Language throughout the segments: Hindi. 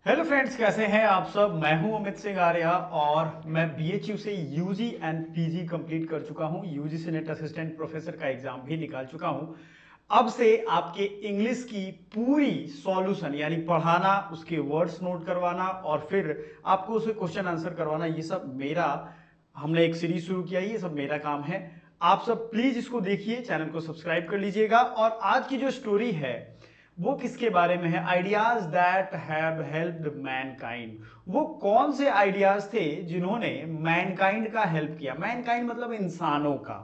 हेलो फ्रेंड्स, कैसे हैं आप सब। मैं हूं अमित सिंह आर्या और मैं बीएचयू से यूजी एंड पीजी कंप्लीट कर चुका हूं। यूजी से नेट असिस्टेंट प्रोफेसर का एग्जाम भी निकाल चुका हूं। अब से आपके इंग्लिश की पूरी सॉल्यूशन यानी पढ़ाना, उसके वर्ड्स नोट करवाना और फिर आपको उसे क्वेश्चन आंसर करवाना, ये सब मेरा, हमने एक सीरीज शुरू किया है, ये सब मेरा काम है। आप सब प्लीज इसको देखिए, चैनल को सब्सक्राइब कर लीजिएगा। और आज की जो स्टोरी है वो किसके बारे में है? Ideas that have helped Mankind. वो कौन से आइडियाज थे जिन्होंने मैनकाइंड का हेल्प किया? मैनकाइंड मतलब इंसानों का।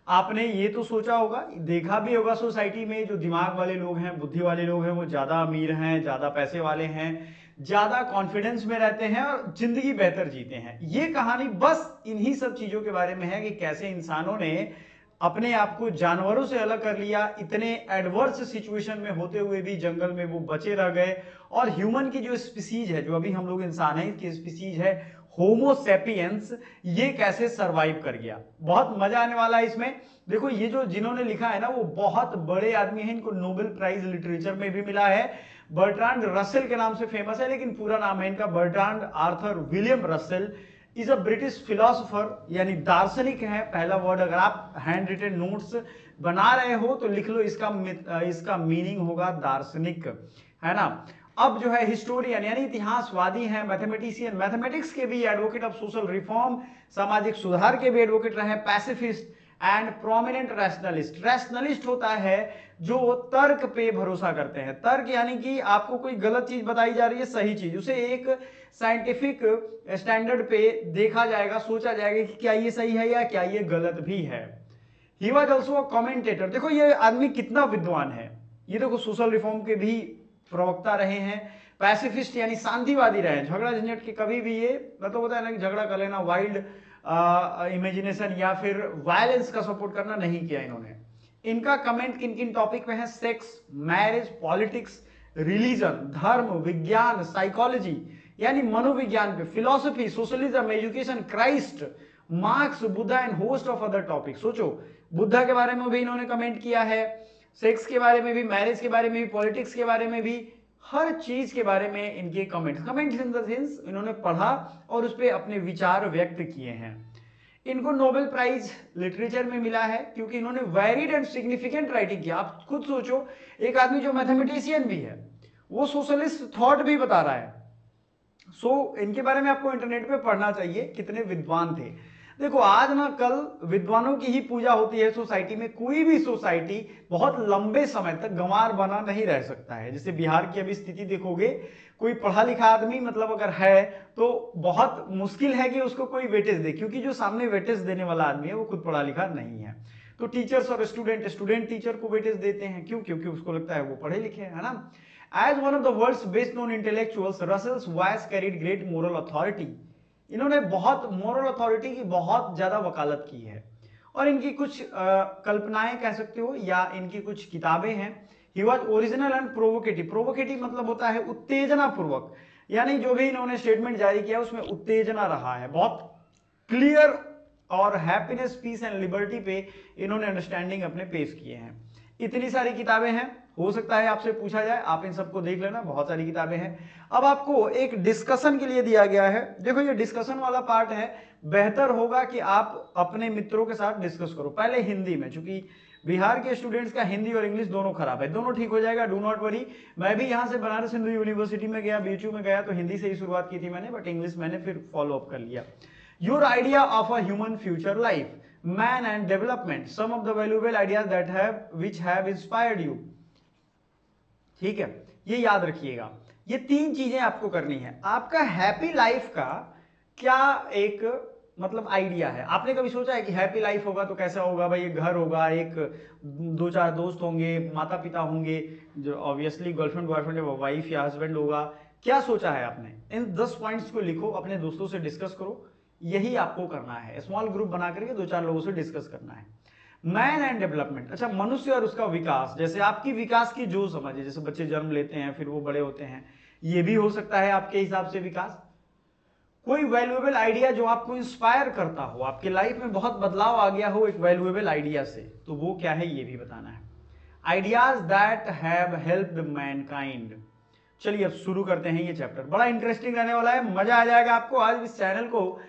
आपने ये तो सोचा होगा, देखा भी होगा सोसाइटी में जो दिमाग वाले लोग हैं, बुद्धि वाले लोग हैं, वो ज्यादा अमीर हैं, ज्यादा पैसे वाले हैं, ज्यादा कॉन्फिडेंस में रहते हैं और जिंदगी बेहतर जीते हैं। ये कहानी बस इन्हीं सब चीजों के बारे में है कि कैसे इंसानों ने अपने आप को जानवरों से अलग कर लिया, इतने एडवर्स सिचुएशन में होते हुए भी जंगल में वो बचे रह गए। और ह्यूमन की जो स्पीसीज है, जो अभी हम लोग इंसान हैं, इसकी स्पीसीज है होमो सेपियंस, ये कैसे सरवाइव कर गया। बहुत मजा आने वाला है इसमें। देखो, ये जो जिन्होंने लिखा है ना, वो बहुत बड़े आदमी हैं, इनको नोबेल प्राइज लिटरेचर में भी मिला है। बर्ट्रांड रसेल के नाम से फेमस है, लेकिन पूरा नाम है इनका Bertrand Arthur William Russell. Is a British philosopher, यानी दार्शनिक है। पहला वर्ड, अगर आप हैंड रिटन नोट्स बना रहे हो तो लिख लो, इसका मीनिंग होगा दार्शनिक, है ना। अब जो है हिस्टोरियन यानी इतिहासवादी हैं, मैथमेटिशियन, मैथमेटिक्स के भी एडवोकेट ऑफ सोशल रिफॉर्म, सामाजिक सुधार के भी एडवोकेट रहे, pacifist and prominent rationalist. Rationalist होता है जो तर्क पे भरोसा करते हैं। तर्क यानी कि आपको कोई गलत चीज बताई जा रही है, सही चीज, उसे एक साइंटिफिक स्टैंडर्ड पे देखा जाएगा, सोचा जाएगा कि क्या ये सही है या क्या ये गलत भी है। He was also a commentator. देखो ये आदमी कितना विद्वान है। ये देखो, सोशल रिफॉर्म के भी प्रवक्ता रहे हैं। पैसिफिस्ट यानी शांतिवादी रहे, झगड़ा झंझट के कभी भी, ये मतलब होता है ना कि झगड़ा कर लेना, वाइल्ड इमेजिनेशन या फिर वायलेंस का सपोर्ट करना नहीं किया इन्होंने। इनका कमेंट किन किन टॉपिक पे है? सेक्स, मैरिज, पॉलिटिक्स, रिलीजन, धर्म, विज्ञान, साइकोलॉजी यानी मनोविज्ञान पे, philosophy, socialism, education, Christ, marks, Buddha and host of other topic. सोचो, बुद्धा के बारे में भी इन्होंने कमेंट किया है, सेक्स के बारे में भी, मैरिज के बारे में भी, पॉलिटिक्स के बारे में भी, हर चीज के बारे में इनके कमेंट्स इन द सेंस इन्होंने पढ़ा और उस पर अपने विचार व्यक्त किए हैं। इनको नोबेल प्राइज लिटरेचर में मिला है क्योंकि इन्होंने वैरिड एंड सिग्निफिकेंट राइटिंग किया। आप खुद सोचो, एक आदमी जो मैथमेटिशियन भी है, वो सोशलिस्ट थॉट भी बता रहा है। इनके बारे में आपको इंटरनेट पे पढ़ना चाहिए, कितने विद्वान थे। देखो, आज ना कल विद्वानों की ही पूजा होती है सोसाइटी में। कोई भी सोसाइटी बहुत लंबे समय तक गंवार बना नहीं रह सकता है। जैसे बिहार की अभी स्थिति देखोगे, कोई पढ़ा लिखा आदमी मतलब अगर है तो बहुत मुश्किल है कि उसको कोई वेटेज दे, क्योंकि जो सामने वेटेज देने वाला आदमी है वो खुद पढ़ा लिखा नहीं है। तो टीचर्स और स्टूडेंट टीचर को वेटेज देते हैं। क्यों? क्योंकि उसको लगता है वो पढ़े लिखे है ना। As one of the world's best known intellectuals, Russell's voice carried great moral authority. इन्होंने बहुत मोरल अथॉरिटी की बहुत ज्यादा वकालत की है। और इनकी कुछ कल्पनाएं कह सकते हो या इनकी कुछ किताबें हैं। He was original and provocative. Provocative मतलब होता है उत्तेजना पूर्वक, यानी जो भी इन्होंने स्टेटमेंट जारी किया उसमें उत्तेजना रहा है। बहुत क्लियर और हैप्पीनेस, पीस एंड लिबर्टी पे इन्होंने अंडरस्टैंडिंग अपने पेश किए हैं। इतनी सारी किताबें हैं, हो सकता है आपसे पूछा जाए, आप इन सबको देख लेना, बहुत सारी किताबें हैं। अब आपको एक डिस्कशन के लिए दिया गया है। देखो, ये डिस्कशन वाला पार्ट है, बेहतर होगा कि आप अपने मित्रों के साथ डिस्कस करो, पहले हिंदी में, क्योंकि बिहार के स्टूडेंट्स का हिंदी और इंग्लिश दोनों खराब है। दोनों ठीक हो जाएगा, डू नॉट वरी। मैं भी यहाँ से बनारस हिंदू यूनिवर्सिटी में गया, बीएचयू में गया, तो हिंदी से ही शुरुआत की थी मैंने, बट इंग्लिश मैंने फिर फॉलो अप कर लिया। Your idea of a human future life, man and development, some of the valuable ideas that have which have inspired you. ठीक है, ये याद रखिएगा। ये तीन चीजें आपको करनी है। आपका हैप्पी लाइफ का क्या एक मतलब आइडिया है? आपने कभी सोचा है कि हैप्पी लाइफ होगा तो कैसा होगा? भाई, एक घर होगा, एक दो चार दोस्त होंगे, माता पिता होंगे, जो ऑब्वियसली गर्लफ्रेंड बॉयफ्रेंड वाइफ या हस्बैंड होगा। क्या सोचा है आपने? इन 10 पॉइंट्स को लिखो, अपने दोस्तों से डिस्कस करो। यही आपको करना है, स्मॉल ग्रुप बना करके दो चार लोगों से डिस्कस करना है। मैन एंड डेवलपमेंट, अच्छा, मनुष्य और उसका विकास, जैसे आपकी विकास की जो समझ है, जैसे बच्चे जन्म लेते हैं फिर वो बड़े होते हैं, ये भी हो सकता है आपके हिसाब से विकास। कोई वैल्यूएबल आइडिया जो आपको इंस्पायर करता हो, आपके लाइफ में बहुत बदलाव आ गया हो एक वैल्यूएबल आइडिया से, तो वो क्या है ये भी बताना है। Ideas that have helped Mankind, चलिए अब शुरू करते हैं ये चैप्टर। बड़ा इंटरेस्टिंग रहने वाला है, मजा आ जाएगा आपको। आज इस चैनल को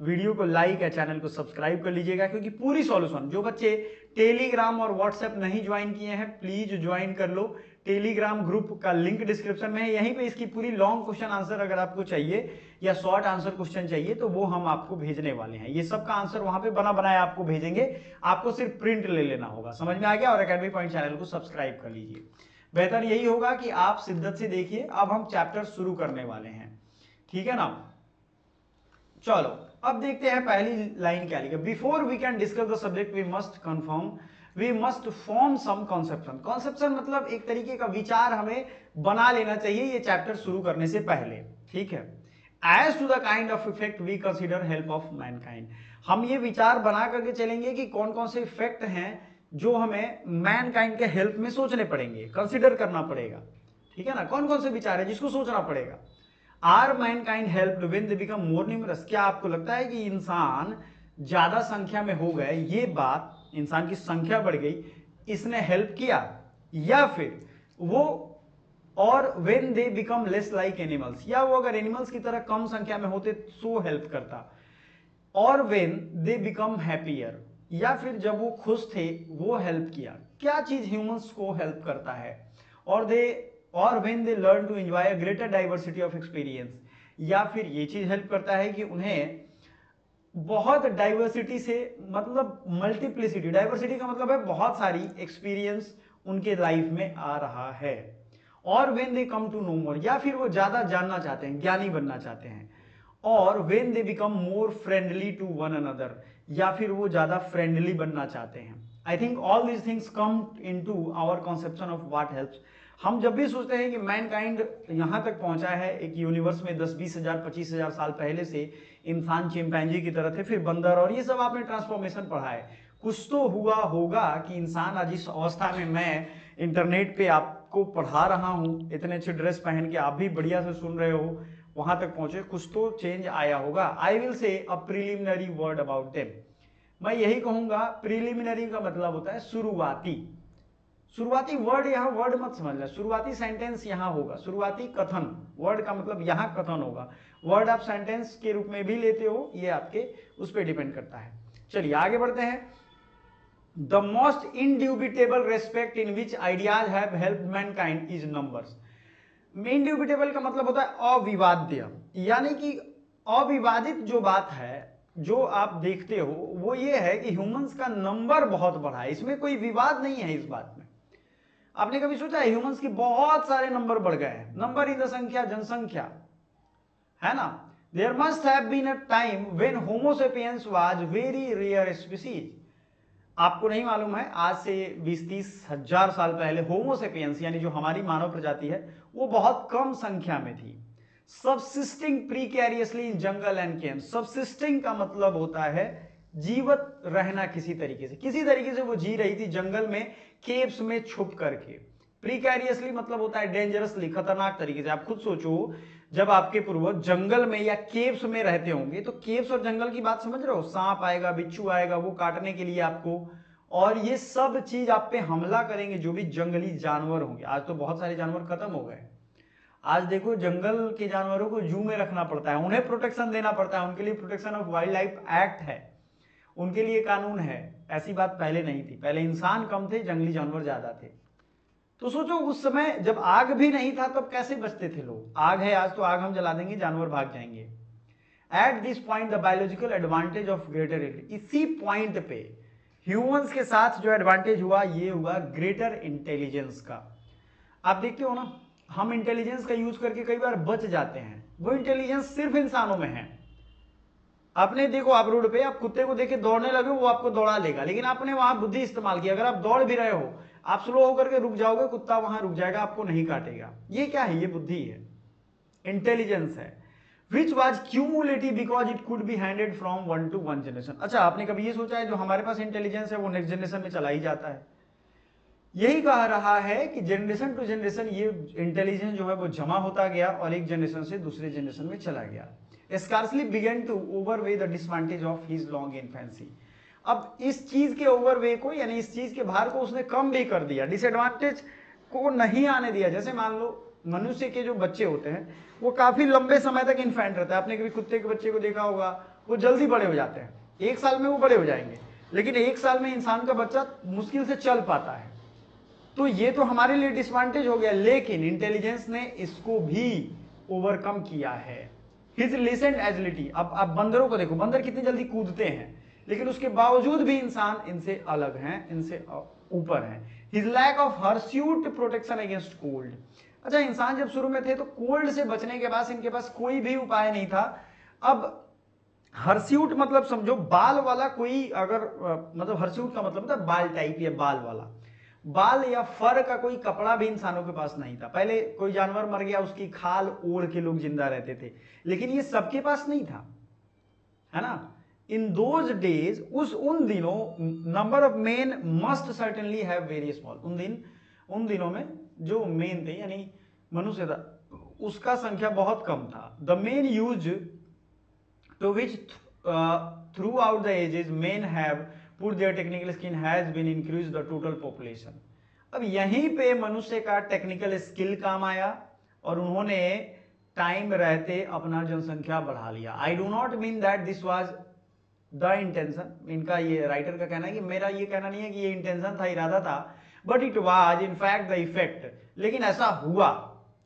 वीडियो को लाइक या चैनल को सब्सक्राइब कर लीजिएगा, क्योंकि पूरी सॉल्यूशन, जो बच्चे टेलीग्राम और व्हाट्सएप नहीं ज्वाइन किए हैं प्लीज ज्वाइन कर लो। टेलीग्राम ग्रुप का लिंक डिस्क्रिप्शन में है, यहीं पे इसकी पूरी लॉन्ग क्वेश्चन आंसर अगर आपको चाहिए या शॉर्ट आंसर क्वेश्चन चाहिए तो वो हम आपको भेजने वाले हैं। ये सब का आंसर वहां पे बना बनाया आपको भेजेंगे, आपको सिर्फ प्रिंट ले लेना होगा। समझ में आ गया? और एकेडमी पॉइंट चैनल को सब्सक्राइब कर लीजिए। बेहतर यही होगा कि आप शिद्दत से देखिए। अब हम चैप्टर शुरू करने वाले हैं, ठीक है ना? चलो अब देखते हैं पहली लाइन क्या लिखा। Before we can discuss the subject we must form some conception. Conception मतलब एक तरीके का विचार हमें बना लेना चाहिए ये चैप्टर शुरू करने से पहले, ठीक है? As to the kind of effect we consider help of mankind. हम ये विचार बना करके चलेंगे कि कौन कौन से इफेक्ट हैं जो हमें मैनकाइंड के हेल्प में सोचने पड़ेंगे, कंसिडर करना पड़ेगा, ठीक है ना? कौन कौन से विचार है जिसको सोचना पड़ेगा। Are mankind helped when they become more numerous. क्या आपको लगता है कि इंसान ज्यादा संख्या में हो गए, ये बात, इंसान की संख्या बढ़ गई, इसने हेल्प किया? या फिर वो और when they become less like animals, या वो अगर एनिमल्स की तरह कम संख्या में होते तो हेल्प करता? और व्हेन दे बिकम हैप्पियर, या फिर जब वो खुश थे वो हेल्प किया? क्या चीज ह्यूमंस को हेल्प करता है? और when they learn to enjoy a greater diversity of experience, या फिर ये चीज हेल्प करता है कि उन्हें बहुत डाइवर्सिटी से, मतलब मल्टीप्लिसिटी, डाइवर्सिटी का मतलब है बहुत सारी एक्सपीरियंस उनके लाइफ में आ रहा है। और when they come to know more, या फिर वो ज्यादा जानना चाहते हैं, ज्ञानी बनना चाहते हैं। और when they become more friendly to one another, या फिर वो ज्यादा फ्रेंडली बनना चाहते हैं। I think all these things come into our conception of what helps. हम जब भी सोचते हैं कि मैनकाइंड यहां तक पहुंचा है एक यूनिवर्स में 10-20 हजार 25 हजार साल पहले से, इंसान चिंपैंजी की तरह थे, फिर बंदर, और ये सब आपने ट्रांसफॉर्मेशन पढ़ा है। कुछ तो हुआ होगा कि इंसान आज इस अवस्था में, मैं इंटरनेट पे आपको पढ़ा रहा हूं, इतने अच्छे ड्रेस पहन के, आप भी बढ़िया से सुन रहे हो, वहां तक पहुंचे, कुछ तो चेंज आया होगा। I will say a preliminary word about them. मैं यही कहूंगा, प्रिलिमिनरी का मतलब होता है शुरुआती। शुरुआती वर्ड, यहां वर्ड मत समझना, शुरुआती सेंटेंस यहां होगा, शुरुआती कथन। वर्ड का मतलब यहां कथन होगा। वर्ड आप सेंटेंस के रूप में भी लेते हो, ये आपके उस पर डिपेंड करता है। चलिए आगे बढ़ते हैं। The most indubitable respect in which ideas have helped mankind is numbers. Indubitable का मतलब होता है अविवाद्य, यानी कि अविवादित जो बात है, जो आप देखते हो, वो ये है कि ह्यूमंस का नंबर बहुत बढ़ा है, इसमें कोई विवाद नहीं है इस बात में। आपने कभी सोचा है ह्यूमंस के बहुत सारे नंबर बढ़ गए हैं? नंबर इन द संख्या, जनसंख्या, है ना? There must have been a time when homo sapiens was very rare species. आपको नहीं मालूम है, आज से 20-30 हजार साल पहले होमो सेपियंस, यानी जो हमारी मानव प्रजाति है, वो बहुत कम संख्या में थी। Subsisting precariously in jungle and cave. Subsisting का मतलब होता है जीवित रहना, किसी तरीके से वो जी रही थी जंगल में, केव्स में छुप करके। प्रीकैरियसली मतलब होता है डेंजरसली, खतरनाक तरीके से। आप खुद सोचो, जब आपके पूर्वज जंगल में या केव्स में रहते होंगे, तो केव्स और जंगल की बात समझ रहे हो? सांप आएगा, बिच्छू आएगा, वो काटने के लिए आपको, और ये सब चीज आप पे हमला करेंगे, जो भी जंगली जानवर होंगे। आज तो बहुत सारे जानवर खत्म हो गए। आज देखो, जंगल के जानवरों को जू में रखना पड़ता है, उन्हें प्रोटेक्शन देना पड़ता है, उनके लिए protection of wild life act है, उनके लिए कानून है। ऐसी बात पहले नहीं थी, पहले इंसान कम थे, जंगली जानवर ज्यादा थे। तो सोचो, उस समय जब आग भी नहीं था तब कैसे बचते थे लोग? आग है आज, तो आग हम जला देंगे, जानवर भाग जाएंगे। At this point the biological advantage of greater, इसी पॉइंट पे ह्यूमंस के साथ जो एडवांटेज हुआ, ये हुआ ग्रेटर इंटेलिजेंस का। आप देखते हो ना, हम इंटेलिजेंस का यूज करके कई बार बच जाते हैं, वो इंटेलिजेंस सिर्फ इंसानों में है। आपने देखो, आप रोड पे आप कुत्ते को देखे दौड़ने लगे, वो आपको दौड़ा लेगा, लेकिन आपने वहां बुद्धि इस्तेमाल किया। अगर आप दौड़ भी रहे हो, आप स्लो होकर के रुक जाओगे, कुत्ता वहां रुक जाएगा, आपको नहीं काटेगा। ये क्या है? ये बुद्धि है, इंटेलिजेंस है। Which was cumulative because it could be handed from one two one generation. अच्छा, आपने कभी ये सोचा है जो हमारे पास इंटेलिजेंस है वो नेक्स्ट जनरेशन में चला ही जाता है? यही कह रहा है कि जनरेशन टू जनरेशन ये इंटेलिजेंस जो है वो जमा होता गया और एक जनरेशन से दूसरे जनरेशन में चला गया। Scarcely began to overweigh the disadvantage of his long infancy. अब इस चीज के ओवरवे को, यानी इस चीज के भार को उसने कम भी कर दिया, डिसएडवांटेज को नहीं आने दिया। जैसे मान लो मनुष्य के जो बच्चे होते हैं वो काफी लंबे समय तक इन्फेंट रहता है। आपने कभी कुत्ते के बच्चे को देखा होगा, वो जल्दी बड़े हो जाते हैं, 1 साल में वो बड़े हो जाएंगे, लेकिन 1 साल में इंसान का बच्चा मुश्किल से चल पाता है। तो ये तो हमारे लिए डिसएडवांटेज हो गया, लेकिन इंटेलिजेंस ने इसको भी ओवरकम किया है। हिज रिसेंट एजिलिटी, अब आप बंदरों को देखो, बंदर कितनी जल्दी कूदते हैं, लेकिन उसके बावजूद भी इंसान इनसे अलग हैं, इनसे ऊपर हैं। His lack of hirsute protection against cold. अच्छा, इंसान जब शुरू में थे तो कोल्ड से बचने के बाद इनके पास कोई भी उपाय नहीं था। अब हर्स्यूट मतलब समझो बाल वाला कोई, अगर मतलब हर्स्यूट का मतलब था बाल टाइप या बाल वाला, बाल या फर का कोई कपड़ा भी इंसानों के पास नहीं था। पहले कोई जानवर मर गया, उसकी खाल ओढ़ के लोग जिंदा रहते थे, लेकिन ये सबके पास नहीं था, है ना। इन दोज डेज, उन दिनों, number of main must certainly have very small. उन दिनों में जो मेन थे यानी मनुष्य था, उसका संख्या बहुत कम था। The main use to which throughout the ages men have put their technical skill has been increase the total population. अब यहीं पे मनुष्य का टेक्निकल स्किल काम आया और उन्होंने टाइम रहते अपना जनसंख्या बढ़ा लिया। I do not mean that this was the intention. इनका ये राइटर का कहना है कि मेरा ये कहना नहीं है कि ये इंटेंशन था, इरादा था, but it was in fact the effect. लेकिन ऐसा हुआ,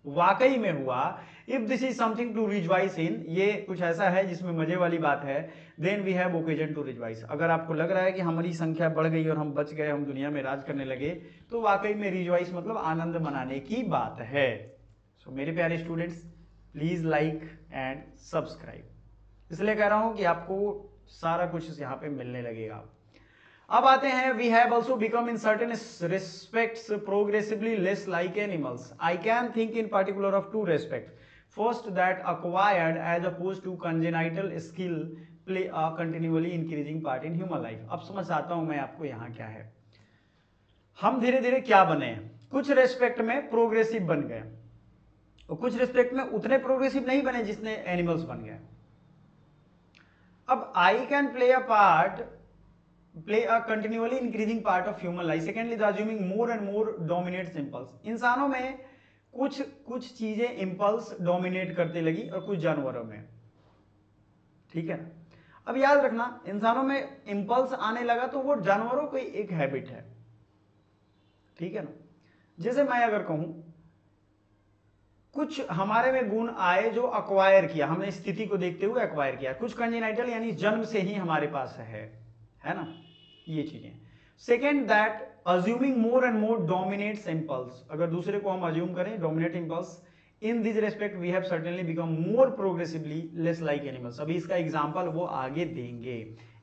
वाकई में हुआ। If this is something to rejoice in, ये कुछ ऐसा है जिसमें मजे वाली बात है, then we have occasion to rejoice. अगर आपको लग रहा है कि हमारी संख्या बढ़ गई और हम बच गए, हम दुनिया में राज करने लगे, तो वाकई में रिजवाइस मतलब आनंद मनाने की बात है। सो मेरे प्यारे students, please like and subscribe. इसलिए कह रहा हूं कि आपको सारा कुछ यहाँ पे मिलने लगेगा। अब आते हैं, we have also become in certain respects progressively less like animals. I can think in particular of 2 respect. First, that acquired as opposed to congenital skill play a continually increasing part in human life। अब समझ आता हूं मैं आपको यहाँ क्या है। हम धीरे धीरे क्या बने, कुछ रेस्पेक्ट में प्रोग्रेसिव बन गए और कुछ रेस्पेक्ट में उतने प्रोग्रेसिव नहीं बने जितने एनिमल्स बन गए। अब I can play a continually increasing part of human life। Secondly, the assuming more and more dominates impulse। इंसानों में कुछ चीजें इंपल्स डोमिनेट करते लगी और कुछ जानवरों में, ठीक है। अब याद रखना, इंसानों में इंपल्स आने लगा तो वो जानवरों की एक हैबिट है, ठीक है ना। जैसे मैं अगर कहूं कुछ हमारे में गुण आए जो अक्वायर किया, हमने स्थिति को देखते हुए अक्वायर किया, कुछ कंजेनाइटल यानी जन्म से ही हमारे पास है ना, ये चीजें। Second, that assuming more and more dominates impulse। अगर दूसरे को हम assume करें dominate impulse, in this respect we have certainly become more progressively less like animals। अभी इसका एग्जाम्पल वो आगे देंगे।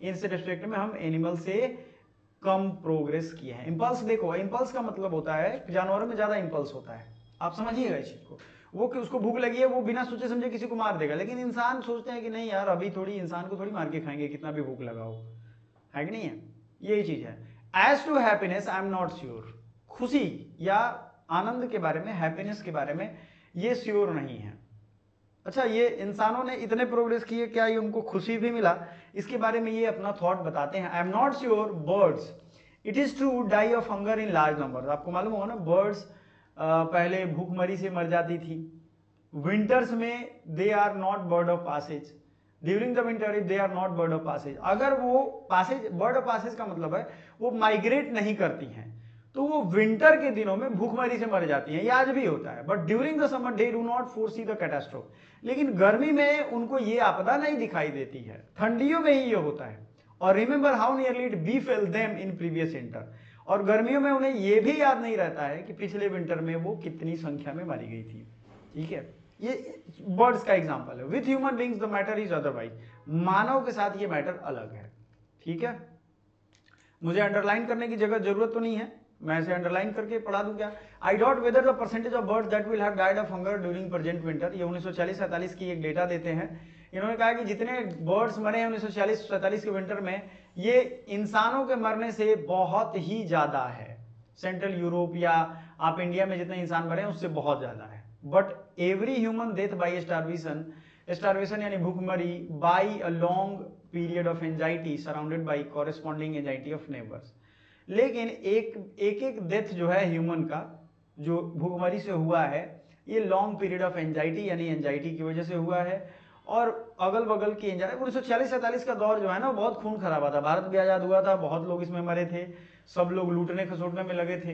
इस रेस्पेक्ट में हम एनिमल से कम प्रोग्रेस किए हैं। इंपल्स देखो, इंपल्स का मतलब होता है जानवरों में ज्यादा इंपल्स होता है, आप समझिएगा इस चीज को। वो कि उसको भूख लगी है, वो बिना सोचे समझे किसी को मार देगा, लेकिन इंसान सोचते हैं कि नहीं यार, अभी थोड़ी इंसान को थोड़ी मार के खाएंगे, कितना भी भूख लगा हो, है कि नहीं है। यही चीज है। As to happiness I am not sure. खुशी या आनंद के बारे में, हैप्पीनेस के बारे में ये श्योर नहीं है। अच्छा, ये इंसानों ने इतने प्रोग्रेस किए, क्या ये उनको खुशी भी मिला, इसके बारे में ये अपना थॉट बताते हैं। I am not sure birds it is true die of hunger in large number. आपको मालूम होगा ना, बर्ड्स पहले भूखमरी से मर जाती थी। विंटर्स में they are not bird of passage. During the winter if they are not bird of passage, अगर वो पासेज, बर्ड ऑफ पासेज का मतलब है वो माइग्रेट नहीं करती हैं, तो वो विंटर के दिनों में भूखमरी से मर जाती हैं। ये आज भी होता है, but during the summer they do not foresee the catastrophe. लेकिन गर्मी में उनको ये आपदा नहीं दिखाई देती है, ठंडियों में ही ये होता है। और remember how nearly it बीफेल them in previous winter. और गर्मियों में उन्हें ये भी याद नहीं रहता है कि पिछले विंटर में वो कितनी संख्या में मारी गई थी, ठीक है। ये बर्ड्स का एग्जांपल है। With human beings the matter is otherwise. मानव के साथ ये मैटर अलग है, ठीक है। मुझे अंडरलाइन करने की जरूरत तो नहीं है, मैं इसे अंडरलाइन करके पढ़ा दूं क्या। I dot whether the percentage of birds that will have died of hunger during present winter. ये 1940-47 की एक डेटा देते हैं। इन्होंने कहा कि जितने बर्ड्स मरे हैं 1940-47 के विंटर में, ये इंसानों के मरने से बहुत ही ज्यादा है। सेंट्रल यूरोप या आप इंडिया में जितने इंसान मरे हैं उससे बहुत ज्यादा है। But every human death by starvation यानी भूखमरी, by a long period of anxiety surrounded by corresponding anxiety of neighbours. लेकिन एक डेथ जो है ह्यूमन का, जो भूखमरी से हुआ है, ये लॉन्ग पीरियड ऑफ एंजाइटी यानी एंजाइटी की वजह से हुआ है। और अगल बगल की एंजाइटी 1946-47 का दौर जो है ना बहुत खून खराबा था, भारत भी आजाद हुआ था, बहुत लोग इसमें मरे थे, सब लोग लूटने खसोटने में लगे थे।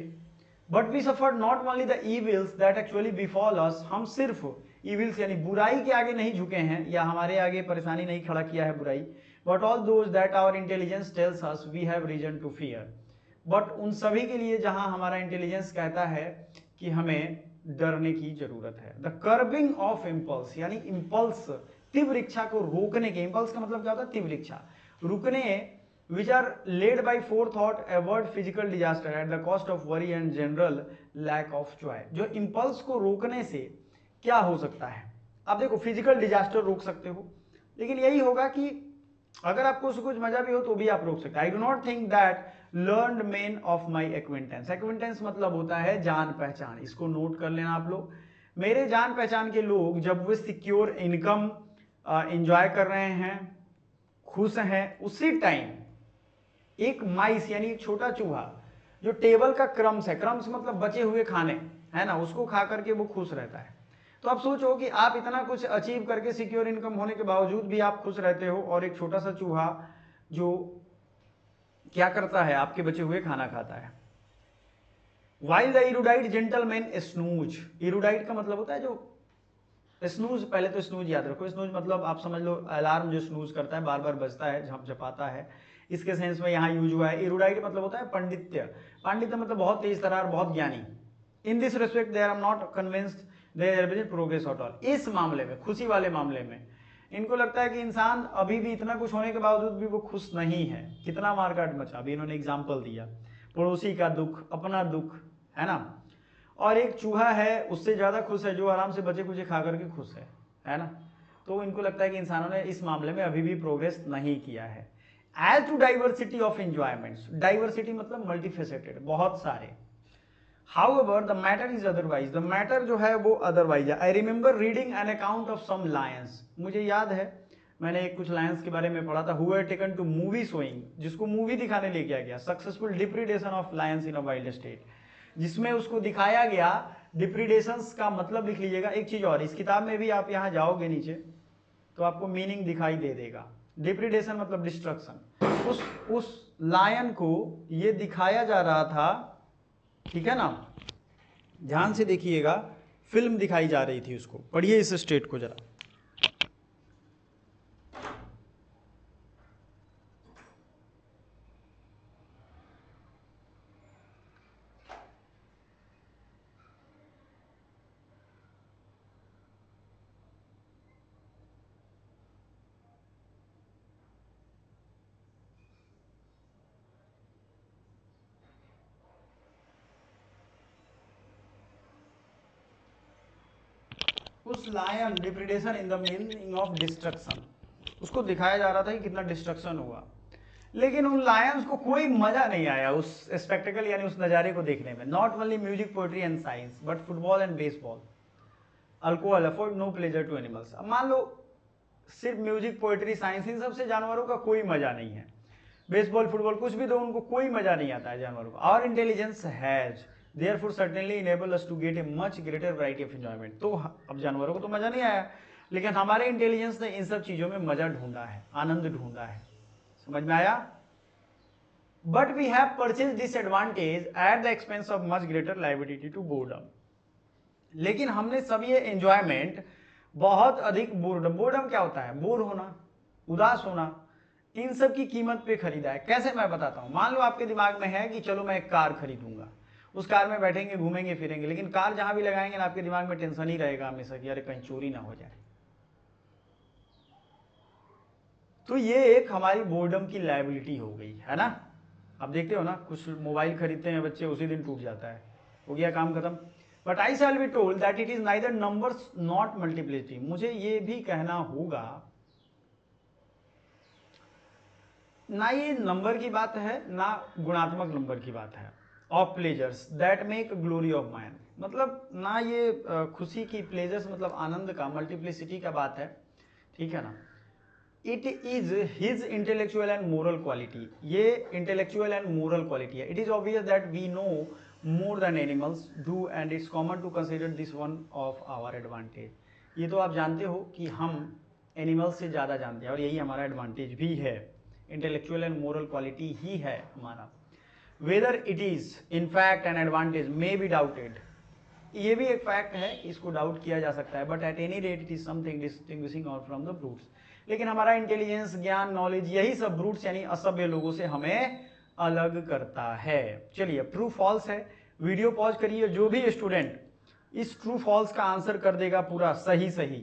But we suffered not only the evils that actually befall us, हम सिर्फ इविल्स यानी बुराई के आगे नहीं झुके हैं या हमारे आगे परेशानी नहीं खड़ा किया है बुराई, but all those that our intelligence tells us we have reason to fear, but उन सभी के लिए जहां हमारा इंटेलिजेंस कहता है कि हमें डरने की जरूरत है। द कर्बिंग ऑफ इम्पल्स यानी इम्पल्स तीव्र इच्छा को रोकने के, इम्पल्स का मतलब क्या होता है तीव्र इच्छा, रुकने, which are led by forethought avoid physical disaster at the cost of worry and general lack of joy। जो इम्पल्स को रोकने से क्या हो सकता है, आप देखो फिजिकल डिजास्टर रोक सकते हो, लेकिन यही होगा कि अगर आपको उससे कुछ मजा भी हो तो भी आप रोक सकते हैं। I do not think that learned main of my acquaintance, acquaintance मतलब होता है जान पहचान, इसको नोट कर लेना आप लोग। मेरे जान पहचान के लोग जब वे सिक्योर इनकम एंजॉय कर रहे हैं, खुश हैं, उसी टाइम एक माइस यानी एक छोटा चूहा जो टेबल का क्रम्स है, क्रम्स मतलब बचे हुए खाने है ना, उसको खा करके वो खुश रहता है। तो आप सोचो कि आप इतना कुछ अचीव करके सिक्योर इनकम होने के बावजूद भी आप खुश रहते हो, और एक छोटा सा चूहा जो क्या करता है, आपके बचे हुए खाना खाता है। वाइल द इरूडाइट जेंटलमैन स्नूज, इरूडाइट का मतलब होता है जो स्नूज, पहले तो स्नूज याद रखो, स्नूज मतलब आप समझ लो अलार्म जो स्नूज करता है, बार बार बजता है, झपझपाता है, इसके सेंस में यहाँ यूज हुआ है। इरूडाइट मतलब होता है पंडित्य, पांडित्य मतलब बहुत तेज तर्रार, बहुत ज्ञानी। In this respect they are not convinced they progress at all, इस मामले में, खुशी वाले मामले में इनको लगता है कि इंसान अभी भी इतना कुछ होने के बावजूद भी वो खुश नहीं है। कितना मारकाट मचा, अभी इन्होंने एग्जाम्पल दिया, पड़ोसी का दुख, अपना दुख, है ना, और एक चूहा है उससे ज्यादा खुश है जो आराम से बचे कुचे खा करके खुश है ना। तो इनको लगता है कि इंसानों ने इस मामले में अभी भी प्रोग्रेस नहीं किया है। As to diversity of enjoyments, diversity मतलब मल्टीफेसेटेड, बहुत सारे। However, the matter is otherwise, the matter जो है वो otherwise है। I remember reading an account of some lions, मुझे याद है मैंने कुछ लायंस के बारे में पढ़ा था, who were taken to movie showing, जिसको मूवी दिखाने ले गया, successful depredation of lions in a wild state, जिसमें उसको दिखाया गया। डिप्रीडेशंस का मतलब लिख लीजिएगा। एक चीज और, इस किताब में भी आप यहाँ जाओगे नीचे तो आपको मीनिंग दिखाई दे देगा। डिप्रीडेशन मतलब डिस्ट्रक्शन। उस लायन को ये दिखाया जा रहा था, ठीक है ना, ध्यान से देखिएगा, फिल्म दिखाई जा रही थी उसको, पढ़िए इस स्टेट को जरा। उस lion, depredation in the meaning of destruction, उसको दिखाया जा रहा था कि कितना डिस्ट्रक्शन हुआ, लेकिन उन लायंस को कोई मजा नहीं आया उस स्पेक्टेकल यानी उस नज़ारे को देखने में। Not only music, poetry and science but football and baseball, alcohol afford no pleasure to animals. अब मान लो सिर्फ म्यूजिक, पोएट्री, साइंस, इन सबसे जानवरों का कोई मजा नहीं है। बेसबॉल, फुटबॉल कुछ भी दो, उनको कोई मजा नहीं आता है जानवरों को। Our intelligence has therefore certainly enable us to get a much greater variety of enjoyment। तो अब जानवरों को तो मजा नहीं आया, लेकिन हमारे इंटेलिजेंस ने इन सब चीजों में मजा ढूंढा है, आनंद ढूंढा है। समझ में आया? But we have purchase this advantage at the expense of much greater liability to boredom. लेकिन हमने सब ये एंजॉयमेंट बहुत अधिक बोर्डम, बोर्डम क्या होता है, बोर होना, उदास होना, इन सब की कीमत पे खरीदा है। कैसे, मैं बताता हूं। मान लो आपके दिमाग में है कि चलो मैं एक कार खरीदूंगा, उस कार में बैठेंगे, घूमेंगे फिरेंगे, लेकिन कार जहां भी लगाएंगे ना आपके दिमाग में टेंशन ही रहेगा हमेशा कि अरे कहीं चोरी ना हो जाए। तो ये एक हमारी बोर्डम की लायबिलिटी हो गई है ना। अब देखते हो ना, कुछ मोबाइल खरीदते हैं बच्चे, उसी दिन टूट जाता है, हो गया काम खत्म। But I shall be told that it is neither numbers not multiplicity. मुझे ये भी कहना होगा, ना ये नंबर की बात है ना गुणात्मक नंबर की बात है। Of pleasures that make glory of mind, मतलब ना ये खुशी की, प्लेजर्स मतलब आनंद का, मल्टीप्लिसिटी का बात है, ठीक है ना। It is his intellectual and moral quality, ये इंटेलेक्चुअल एंड मोरल क्वालिटी है। It is obvious that we know more than animals do and it's common to consider this one of our advantage. ये तो आप जानते हो कि हम एनिमल्स से ज़्यादा जानते हैं और यही हमारा एडवांटेज भी है, इंटेलेक्चुअल एंड मोरल क्वालिटी ही है हमारा. Whether it is in fact an advantage may be doubted, ये भी एक फैक्ट है, इसको डाउट किया जा सकता है, but at any rate it is something distinguishing out from the brutes. लेकिन हमारा इंटेलिजेंस, ज्ञान, नॉलेज, यही सब ब्रूट्स यानी असभ्य लोगों से हमें अलग करता है. चलिए, ट्रू फॉल्स है. वीडियो पॉज करिए. जो भी स्टूडेंट इस ट्रू फॉल्स का आंसर कर देगा पूरा सही सही,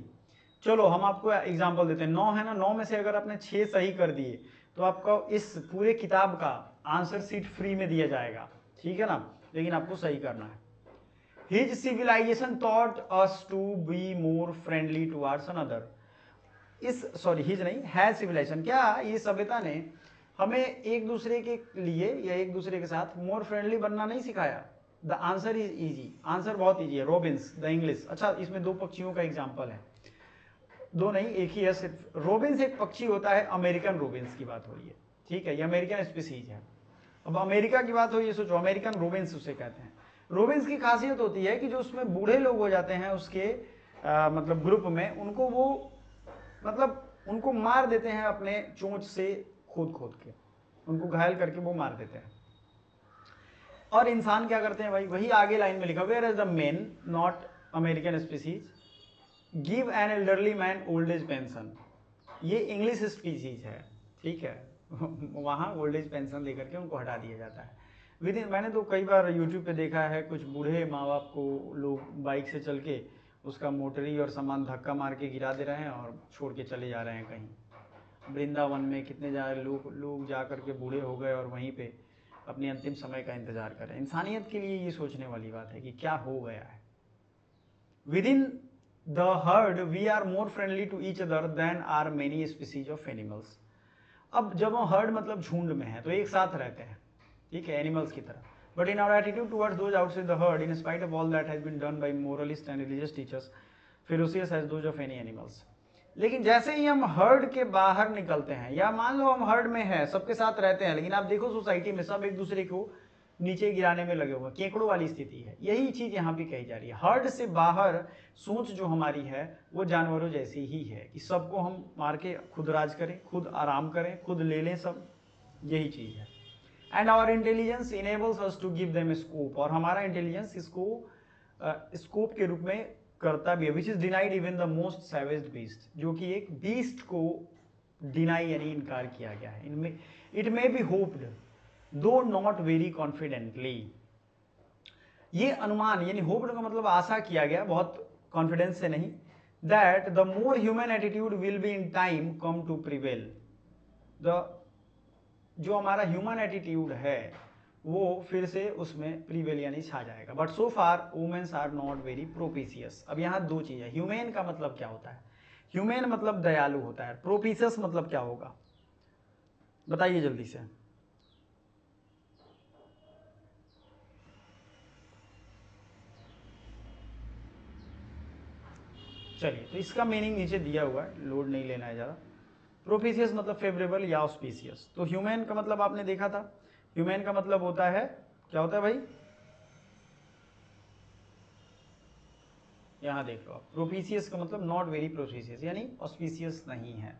चलो हम आपको एग्जांपल देते हैं. 9 है ना, 9 में से अगर आपने 6 सही कर दिए तो आपको इस पूरे किताब का आंसर सीट फ्री में दिया जाएगा, ठीक है ना, लेकिन आपको सही करना है. His civilisation taught us to be more friendly towards another. इस सॉरी हिज नहीं, हैज सिविलाइजेशन, क्या ये सभ्यता ने हमें एक दूसरे के लिए या एक दूसरे के साथ मोर फ्रेंडली बनना नहीं सिखाया. The answer is easy, answer बहुत इजी है. Robins the English. अच्छा, इसमें 2 पक्षियों का एग्जाम्पल है, 2 नहीं, एक ही है सिर्फ. रॉबिन्स एक पक्षी होता है, अमेरिकन रॉबिन्स की बात हो रही है, ठीक है, ये अमेरिकन स्पीसीज है. अब अमेरिका की बात हो, ये सोचो, अमेरिकन रॉबिन्स उसे कहते हैं. रॉबिन्स की खासियत होती है कि जो उसमें बूढ़े लोग हो जाते हैं उसके मतलब ग्रुप में, उनको वो मतलब उनको मार देते हैं अपने चोंच से खोद खोद के, उनको घायल करके वो मार देते हैं. और इंसान क्या करते हैं भाई, वही आगे लाइन में लिखा, where is the men not American species give an elderly man old age pension. ये इंग्लिश स्पीसीज है, ठीक है, वहाँ ओल्ड एज पेंशन देकर के उनको हटा दिया जाता है. मैंने तो कई बार यूट्यूब पे देखा है, कुछ बूढ़े माँ बाप को लोग बाइक से चल के उसका मोटरी और सामान धक्का मार के गिरा दे रहे हैं और छोड़ के चले जा रहे हैं कहीं. वृंदावन में कितने लोग जा कर के बूढ़े हो गए और वहीं पे अपने अंतिम समय का इंतजार कर रहे हैं. इंसानियत के लिए ये सोचने वाली बात है कि क्या हो गया है. Within the herd we are more friendly to each other than are many species of animals. अब जब हम हर्ड मतलब झुंड में है तो एक साथ रहते हैं, ठीक है, एनिमल्स की तरह. But in our attitude towards those outside the herd, in spite of all that has been done by moralist and religious teachers, ferocious as those of any animals. लेकिन जैसे ही हम हर्ड के बाहर निकलते हैं, या मान लो हम हर्ड में हैं, सबके साथ रहते हैं, लेकिन आप देखो सोसाइटी में सब एक दूसरे को नीचे गिराने में लगे हुए, केकड़ों वाली स्थिति है. यही चीज यहाँ भी कही जा रही है. हर्ड से बाहर सोच जो हमारी है वो जानवरों जैसी ही है कि सबको हम मार के खुद राज करें, खुद आराम करें, खुद ले लें सब, यही चीज है. And our intelligence enables us to give them scope, और हमारा इंटेलिजेंस इसको स्कोप के रूप में करता भी है, which is denied even the most savage beast, जो कि एक बीस्ट को डिनाई यानी इनकार किया गया है. इनमें इट मे बी होप्ड दो नॉट वेरी कॉन्फिडेंटली. ये अनुमान यानी होप्ड का मतलब आशा किया गया, बहुत कॉन्फिडेंस से नहीं, that the more human attitude will be in time come to prevail. जो हमारा ह्यूमन एटीट्यूड है वो फिर से उसमें प्रीवेल यानी छा जाएगा. But so far women's are not very propitious. अब यहाँ 2 चीज है. ह्यूमेन का मतलब क्या होता है? ह्यूमेन मतलब दयालु होता है. प्रोपिशियस मतलब क्या होगा, बताइए जल्दी से. चलिए, तो इसका मीनिंग नीचे दिया हुआ है, लोड नहीं लेना है ज़्यादा. प्रोपिशियस मतलब फेवरेबल या ऑस्पिशियस. तो ह्यूमन का मतलब आपने देखा था, ह्यूमन का मतलब होता है, क्या होता है भाई, यहां देख लो आप. प्रोपिशियस का मतलब नॉट वेरी प्रोपिशियस यानी ऑस्पिशियस नहीं है.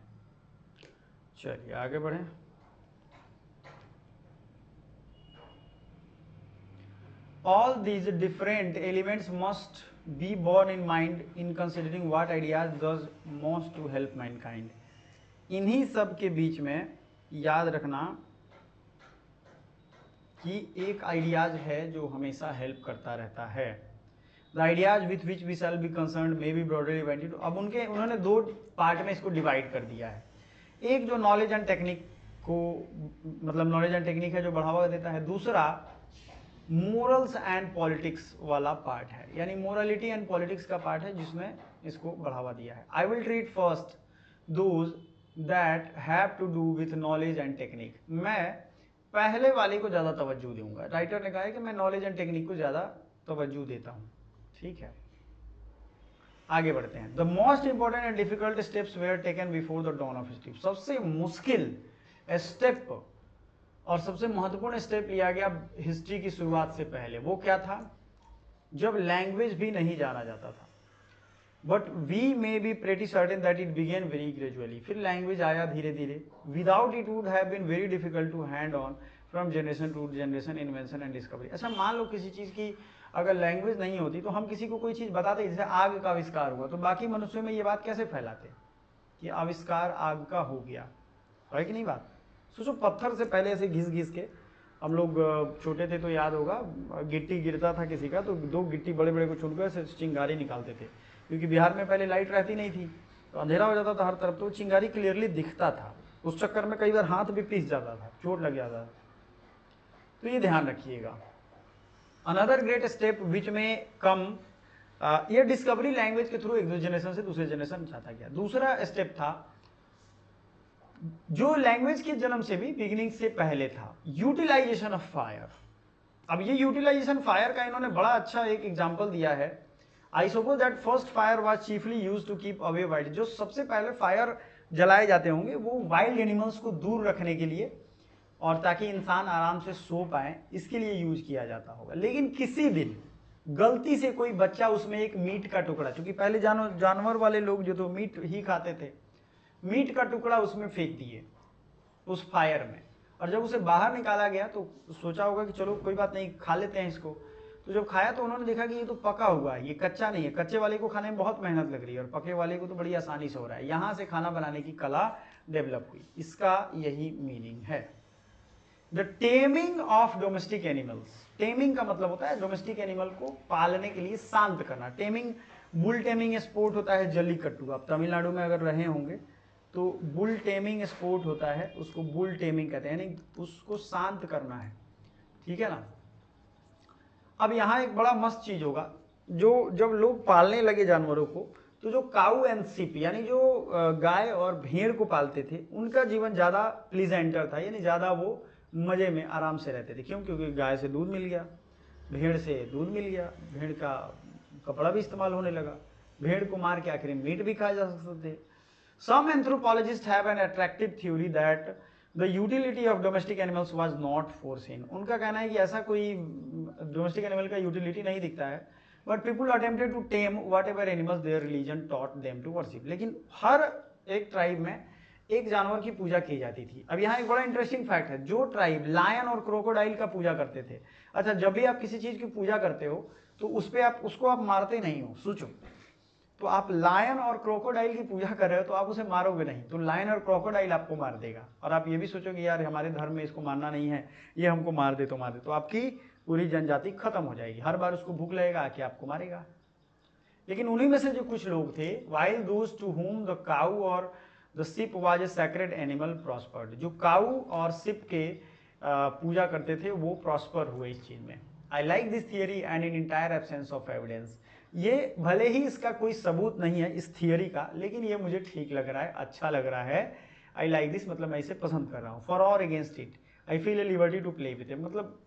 चलिए आगे बढ़ें. All these different elements must be borne in mind in considering what ideas does most to help mankind. इन्हीं सब के बीच में याद रखना कि एक आइडियाज है जो हमेशा हेल्प करता रहता है. The ideas with which we shall be concern may be broadly divided. अब उन्होंने 2 पार्ट में इसको डिवाइड कर दिया है. एक जो नॉलेज एंड टेक्निक को मतलब नॉलेज एंड टेक्निक है जो बढ़ावा देता है, दूसरा मोरल्स एंड पॉलिटिक्स वाला पार्ट है, यानी मोरालिटी एंड पॉलिटिक्स का पार्ट है जिसमें इसको बढ़ावा दिया है. I will treat first those that have to do with knowledge and technique. मैं पहले वाले को ज़्यादा तवज्जो दूंगा. राइटर ने कहा है कि मैं नॉलेज एंड टेक्निक को ज़्यादा तवज्जो देता हूँ, ठीक है. आगे बढ़ते हैं. The most important and difficult steps were taken before the dawn of history. सबसे मुश्किल स्टेप और सबसे महत्वपूर्ण स्टेप लिया गया हिस्ट्री की शुरुआत से पहले। वो क्या था? जब लैंग्वेज भी नहीं जाना जाता था। But we may be pretty certain that it began very gradually. फिर लैंग्वेज आया धीरे धीरे। Without it would have been very difficult to hand on from generation to generation, invention and discovery. अच्छा, मान लो किसी चीज़ की अगर लैंग्वेज नहीं होती तो हम किसी को कोई चीज़ बताते, जैसे आग का आविष्कार हुआ, तो बाकी मनुष्यों में ये बात कैसे फैलाते कि आविष्कार आग का हो गया, है कि नहीं बात? सोचो, पत्थर से पहले ऐसे घिस घिस के, हम लोग छोटे थे तो याद होगा, गिट्टी गिरता था किसी का तो दो गिट्टी बड़े बड़े को चुनकर ऐसे चिंगारी निकालते थे, क्योंकि बिहार में पहले लाइट रहती नहीं थी तो अंधेरा हो जाता था हर तरफ, तो चिंगारी क्लियरली दिखता था। उस चक्कर में कई बार हाथ भी पिस जाता था, चोट लग जाता था। तो ये ध्यान रखिएगा। अनदर ग्रेट स्टेप विच में कम, ये डिस्कवरी लैंग्वेज के थ्रू एक जनरेशन से दूसरे जनरेशन जाता गया। दूसरा स्टेप था जो लैंग्वेज के जन्म से भी बिगिनिंग से पहले था, यूटिलाइजेशन ऑफ फायर। अब ये यूटिलाइजेशन फायर का इन्होंने बड़ा अच्छा एक एग्जांपल दिया है। I suppose that first fire was chiefly used to keep away wild. जो सबसे पहले फायर जलाए जाते होंगे वो वाइल्ड एनिमल्स को दूर रखने के लिए और ताकि इंसान आराम से सो पाए, इसके लिए यूज किया जाता होगा। लेकिन किसी दिन गलती से कोई बच्चा उसमें एक मीट का टुकड़ा, क्योंकि पहले जानवर वाले लोग जो तो मीट ही खाते थे, मीट का टुकड़ा उसमें फेंक दिए उस फायर में, और जब उसे बाहर निकाला गया तो सोचा होगा कि चलो कोई बात नहीं, खा लेते हैं इसको। तो जब खाया तो उन्होंने देखा कि ये तो पका हुआ है, ये कच्चा नहीं है। कच्चे वाले को खाने में बहुत मेहनत लग रही है और पके वाले को तो बड़ी आसानी से हो रहा है। यहाँ से खाना बनाने की कला डेवलप हुई। इसका यही मीनिंग है। The taming of domestic animals. Taming का मतलब होता है डोमेस्टिक एनिमल को पालने के लिए शांत करना। टेमिंग, बुल टेमिंग स्पोर्ट होता है जल्लीकट्टू। आप तमिलनाडु में अगर रहे होंगे तो बुल टेमिंग स्पोर्ट होता है, उसको बुल टेमिंग कहते हैं, यानी उसको शांत करना है, ठीक है ना। अब यहाँ एक बड़ा मस्त चीज होगा, जो जब लोग पालने लगे जानवरों को, तो जो काऊ एंड शिप यानी जो गाय और भेड़ को पालते थे, उनका जीवन ज़्यादा प्लीजेंटर था, यानी ज़्यादा वो मज़े में आराम से रहते थे। क्यों? क्योंकि गाय से दूध मिल गया, भेड़ से दूध मिल गया, भेड़ का कपड़ा भी इस्तेमाल होने लगा, भेड़ को मार के आखिर में मीट भी खाए जा सकते थे। Some anthropologists have an attractive theory that the utility of domestic animals was not foreseen. उनका कहना है कि ऐसा कोई डोमेस्टिक एनिमल का यूटिलिटी नहीं दिखता है, but people attempted to tame whatever animals their religion taught them to worship. लेकिन हर एक ट्राइब में एक जानवर की पूजा की जाती थी। अब यहाँ एक बड़ा इंटरेस्टिंग फैक्ट है, जो ट्राइब लायन और क्रोकोडाइल का पूजा करते थे, अच्छा जब भी आप किसी चीज की पूजा करते हो तो उस पर आप उसको आप मारते नहीं हो, सोचो, तो आप लायन और क्रोकोडाइल की पूजा कर रहे हो तो आप उसे मारोगे नहीं, तो लायन और क्रोकोडाइल आपको मार देगा। और आप ये भी सोचोगे यार हमारे धर्म में इसको मारना नहीं है, ये हमको मार दे तो मार दे, तो आपकी पूरी जनजाति खत्म हो जाएगी। हर बार उसको भूख लगेगा कि आपको मारेगा। लेकिन उन्हीं में से जो कुछ लोग थे, while those to whom the cow और the sheep was a sacred animal prospered. जो काऊ और शिप के पूजा करते थे वो प्रॉस्पर हुए इस चीज में। I like this theory and in entire absence of evidence. ये भले ही इसका कोई सबूत नहीं है इस थियरी का, लेकिन ये मुझे ठीक लग रहा है, अच्छा लग रहा है। आई लाइक दिस मतलब मैं इसे पसंद कर रहा हूँ। फॉर और against it I feel a liberty to play with it. मतलब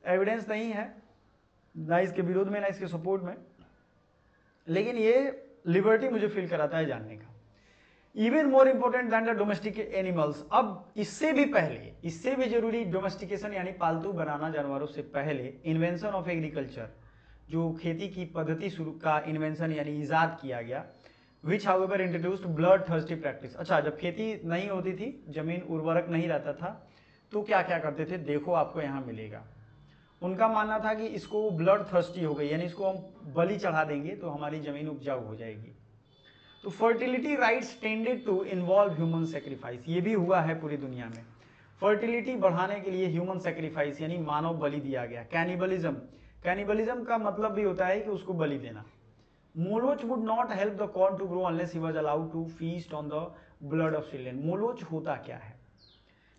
एविडेंस नहीं है, ना इसके विरोध में ना इसके सपोर्ट में, लेकिन ये लिबर्टी मुझे फील कराता है जानने का। Even more important than the domestic animals. अब इससे भी पहले, इससे भी जरूरी, डोमेस्टिकेशन यानी पालतू बनाना जानवरों से पहले, इन्वेंशन ऑफ एग्रीकल्चर, जो खेती की पद्धति शुरू का इन्वेंशन यानी ईजाद किया गया, which however introduced bloodthirsty practice. अच्छा, जब खेती नहीं होती थी, जमीन उर्वरक नहीं रहता था, तो क्या क्या करते थे, देखो आपको यहाँ मिलेगा। उनका मानना था कि इसको ब्लड थर्स्टी हो गई, यानी इसको हम बलि चढ़ा देंगे तो हमारी जमीन उपजाऊ हो जाएगी। तो fertility rites tended to involve human sacrifice. ये भी हुआ है पूरी दुनिया में। फर्टिलिटी बढ़ाने के लिए ह्यूमन सेक्रीफाइस यानी मानव बलि दिया गया। कैनिबलिज्म, कैनिबलिज्म का मतलब भी होता है कि उसको बलि देना। Moloch would not help the corn to grow unless he was allowed to feast on the blood of children. Moloch होता क्या है?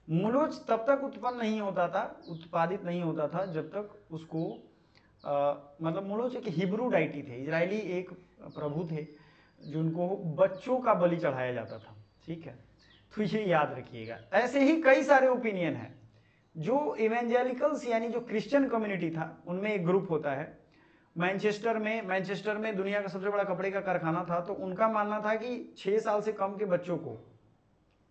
मोलोच तब तक उत्पन्न नहीं होता था, उत्पादित नहीं होता था जब तक उसको मतलब मोलोच एक हिब्रू डाइटी थे, इजरायली एक प्रभु थे जिनको बच्चों का बलि चढ़ाया जाता था, ठीक है। तो ये याद रखिएगा। ऐसे ही कई सारे ओपिनियन हैं। जो इवेंजेलिकल्स यानी जो क्रिश्चियन कम्युनिटी था, उनमें एक ग्रुप होता है मैनचेस्टर में दुनिया का सबसे बड़ा कपड़े का कारखाना था, तो उनका मानना था कि 6 साल से कम के बच्चों को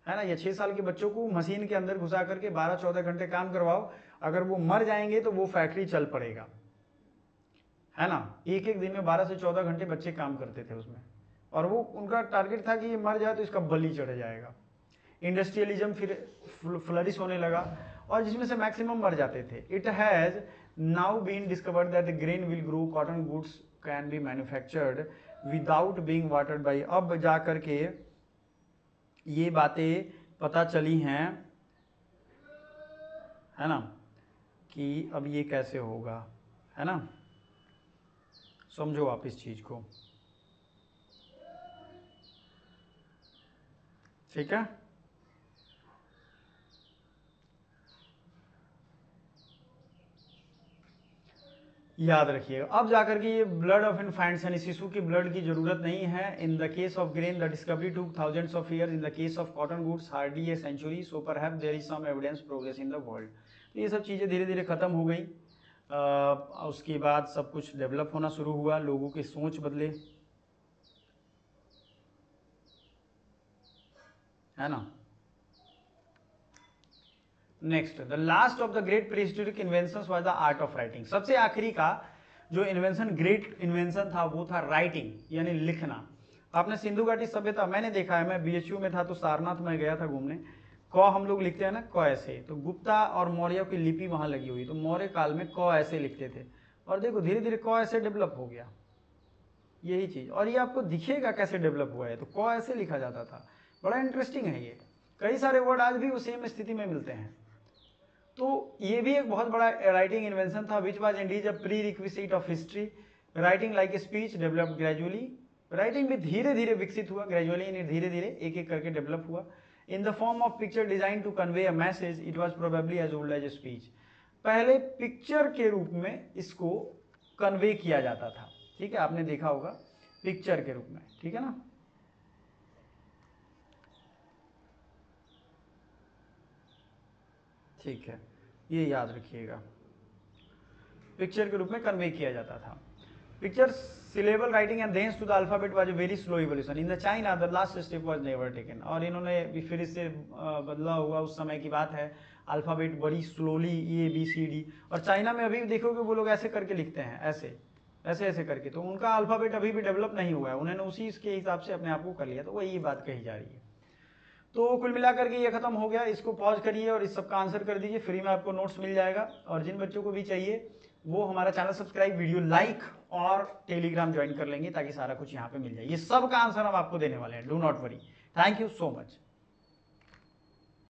है ना, या 6 साल के बच्चों को मशीन के अंदर घुसा करके 12-14 घंटे काम करवाओ, अगर वो मर जाएंगे तो वो फैक्ट्री चल पड़ेगा, है ना। एक एक दिन में 12 से 14 घंटे बच्चे काम करते थे उसमें, और वो उनका टारगेट था कि ये मर जाए तो इसका बलि चढ़ जाएगा। इंडस्ट्रियलिज्म फिर फ्लरिश होने लगा, और जिसमें से मैक्सिमम मर जाते थे। It has now been discovered that the grain will grow, cotton goods can be manufactured without being watered by, अब जा करके ये बातें पता चली हैं, है ना, कि अब ये कैसे होगा, है ना। समझो आप इस चीज को, ठीक है। याद रखिएगा, अब जाकर के ये ब्लड ऑफ इन्फेंट्स यानी शिशु की ब्लड की जरूरत नहीं है। In the case of grain the discovery took thousands of years, in the case of cotton goods hardly a century, so perhaps there is some evidence progress in the world. तो ये सब चीज़ें धीरे धीरे खत्म हो गई। उसके बाद सब कुछ डेवलप होना शुरू हुआ, लोगों की सोच बदले, है ना। Next, the last of the great prehistoric inventions was the art of writing. सबसे आखिरी का जो इन्वेंशन, ग्रेट इन्वेंशन था, वो था राइटिंग यानी लिखना। आपने सिंधु घाटी सभ्यता, मैंने देखा है, मैं बीएचयू में था तो सारनाथ में गया था घूमने, क हम लोग लिखते हैं ना क ऐसे, तो गुप्ता और मौर्य की लिपि वहां लगी हुई, तो मौर्य काल में क ऐसे लिखते थे, और देखो धीरे धीरे क ऐसे डेवलप हो गया, यही चीज। और ये आपको दिखेगा कैसे डेवलप हुआ है, तो क ऐसे लिखा जाता था। बड़ा इंटरेस्टिंग है ये, कई सारे वर्ड आज भी उस सेम स्थिति में मिलते हैं। तो ये भी एक बहुत बड़ा राइटिंग इन्वेंशन था, which was Indies a pre requisite of history. Writing like speech develop gradually, writing भी धीरे धीरे विकसित हुआ, ग्रेजुअली यानी धीरे धीरे एक एक करके डेवलप हुआ। In the form of picture design to convey a message, it was probably as old as speech. पहले पिक्चर के रूप में इसको कन्वे किया जाता था, ठीक है, आपने देखा होगा पिक्चर के रूप में, ठीक है ना। ठीक है, ये याद रखिएगा, पिक्चर के रूप में कन्वे किया जाता था। Picture syllable writing and thence to the alphabet was a very slow evolution in the China, the last step was never taken. और इन्होंने फिर इससे बदला हुआ, उस समय की बात है, अल्फाबेट बड़ी स्लोली ABCD, और चाइना में अभी देखोगे वो लोग ऐसे करके लिखते हैं, ऐसे ऐसे ऐसे करके, तो उनका अल्फाबेट अभी भी डेवलप नहीं हुआ है, उन्होंने उसी के हिसाब से अपने आप को कर लिया, तो वही बात कही जा रही है। तो कुल मिलाकर के ये खत्म हो गया, इसको पॉज करिए और इस सब का आंसर कर दीजिए, फ्री में आपको नोट्स मिल जाएगा। और जिन बच्चों को भी चाहिए वो हमारा चैनल सब्सक्राइब, वीडियो लाइक और टेलीग्राम ज्वाइन कर लेंगे, ताकि सारा कुछ यहाँ पे मिल जाए। ये सब का आंसर हम आपको देने वाले हैं, do not worry. Thank you so much.